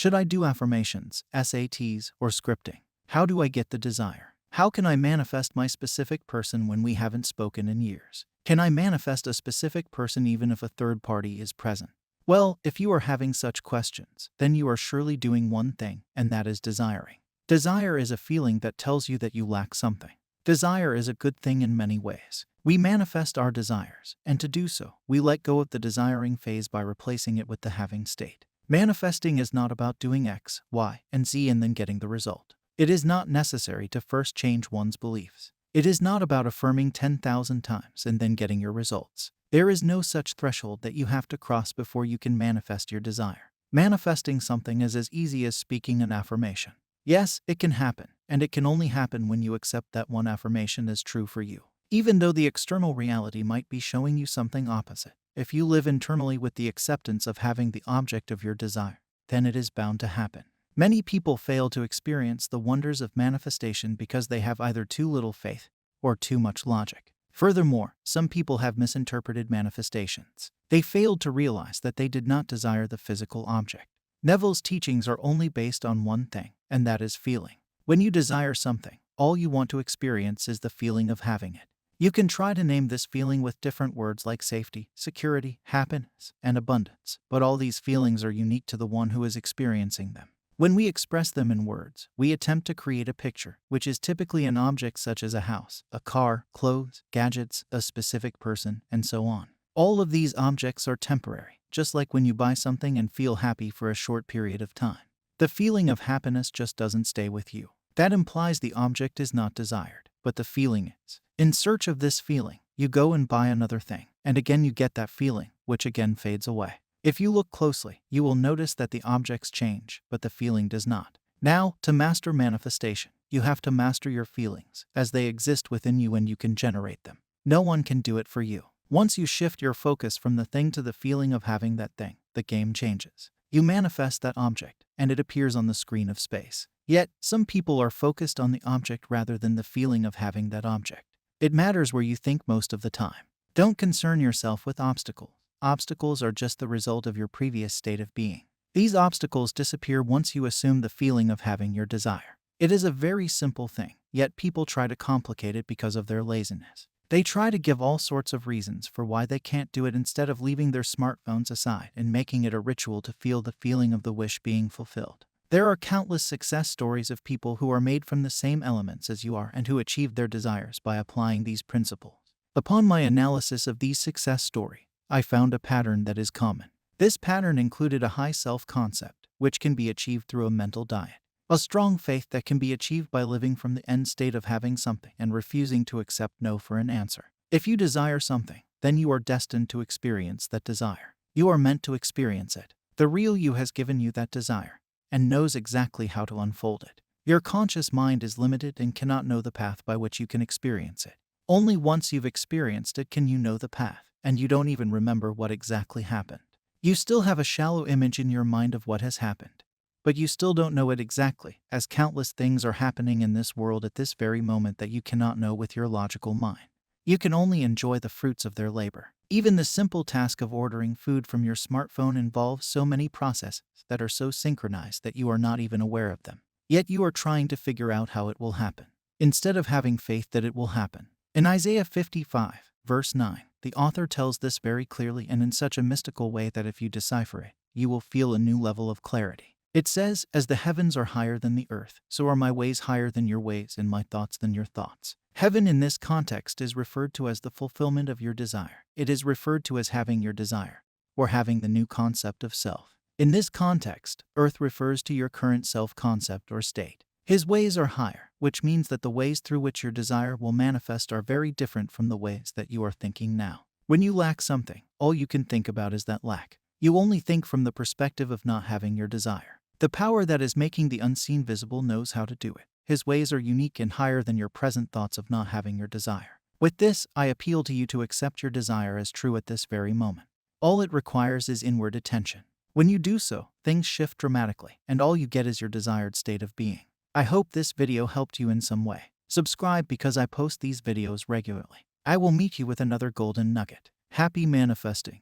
Should I do affirmations, SATs, or scripting? How do I get the desire? How can I manifest my specific person when we haven't spoken in years? Can I manifest a specific person even if a third party is present? Well, if you are having such questions, then you are surely doing one thing, and that is desiring. Desire is a feeling that tells you that you lack something. Desire is a good thing in many ways. We manifest our desires, and to do so, we let go of the desiring phase by replacing it with the having state. Manifesting is not about doing X, Y, and Z and then getting the result. It is not necessary to first change one's beliefs. It is not about affirming 10,000 times and then getting your results. There is no such threshold that you have to cross before you can manifest your desire. Manifesting something is as easy as speaking an affirmation. Yes, it can happen, and it can only happen when you accept that one affirmation is true for you. Even though the external reality might be showing you something opposite, if you live internally with the acceptance of having the object of your desire, then it is bound to happen. Many people fail to experience the wonders of manifestation because they have either too little faith or too much logic. Furthermore, some people have misinterpreted manifestations. They failed to realize that they did not desire the physical object. Neville's teachings are only based on one thing, and that is feeling. When you desire something, all you want to experience is the feeling of having it. You can try to name this feeling with different words like safety, security, happiness, and abundance, but all these feelings are unique to the one who is experiencing them. When we express them in words, we attempt to create a picture, which is typically an object such as a house, a car, clothes, gadgets, a specific person, and so on. All of these objects are temporary, just like when you buy something and feel happy for a short period of time. The feeling of happiness just doesn't stay with you. That implies the object is not desired, but the feeling is. In search of this feeling, you go and buy another thing, and again you get that feeling, which again fades away. If you look closely, you will notice that the objects change, but the feeling does not. Now, to master manifestation, you have to master your feelings, as they exist within you and you can generate them. No one can do it for you. Once you shift your focus from the thing to the feeling of having that thing, the game changes. You manifest that object, and it appears on the screen of space. Yet, some people are focused on the object rather than the feeling of having that object. It matters where you think most of the time. Don't concern yourself with obstacles. Obstacles are just the result of your previous state of being. These obstacles disappear once you assume the feeling of having your desire. It is a very simple thing, yet people try to complicate it because of their laziness. They try to give all sorts of reasons for why they can't do it instead of leaving their smartphones aside and making it a ritual to feel the feeling of the wish being fulfilled. There are countless success stories of people who are made from the same elements as you are and who achieved their desires by applying these principles. Upon my analysis of these success stories, I found a pattern that is common. This pattern included a high self-concept, which can be achieved through a mental diet. A strong faith that can be achieved by living from the end state of having something and refusing to accept no for an answer. If you desire something, then you are destined to experience that desire. You are meant to experience it. The real you has given you that desire and knows exactly how to unfold it. Your conscious mind is limited and cannot know the path by which you can experience it. Only once you've experienced it can you know the path, and you don't even remember what exactly happened. You still have a shallow image in your mind of what has happened, but you still don't know it exactly, as countless things are happening in this world at this very moment that you cannot know with your logical mind. You can only enjoy the fruits of their labor. Even the simple task of ordering food from your smartphone involves so many processes that are so synchronized that you are not even aware of them. Yet you are trying to figure out how it will happen, instead of having faith that it will happen. In Isaiah 55, verse 9, the author tells this very clearly and in such a mystical way that if you decipher it, you will feel a new level of clarity. It says, "As the heavens are higher than the earth, so are my ways higher than your ways and my thoughts than your thoughts." Heaven in this context is referred to as the fulfillment of your desire. It is referred to as having your desire, or having the new concept of self. In this context, earth refers to your current self-concept or state. His ways are higher, which means that the ways through which your desire will manifest are very different from the ways that you are thinking now. When you lack something, all you can think about is that lack. You only think from the perspective of not having your desire. The power that is making the unseen visible knows how to do it. His ways are unique and higher than your present thoughts of not having your desire. With this, I appeal to you to accept your desire as true at this very moment. All it requires is inward attention. When you do so, things shift dramatically, and all you get is your desired state of being. I hope this video helped you in some way. Subscribe because I post these videos regularly. I will meet you with another golden nugget. Happy manifesting.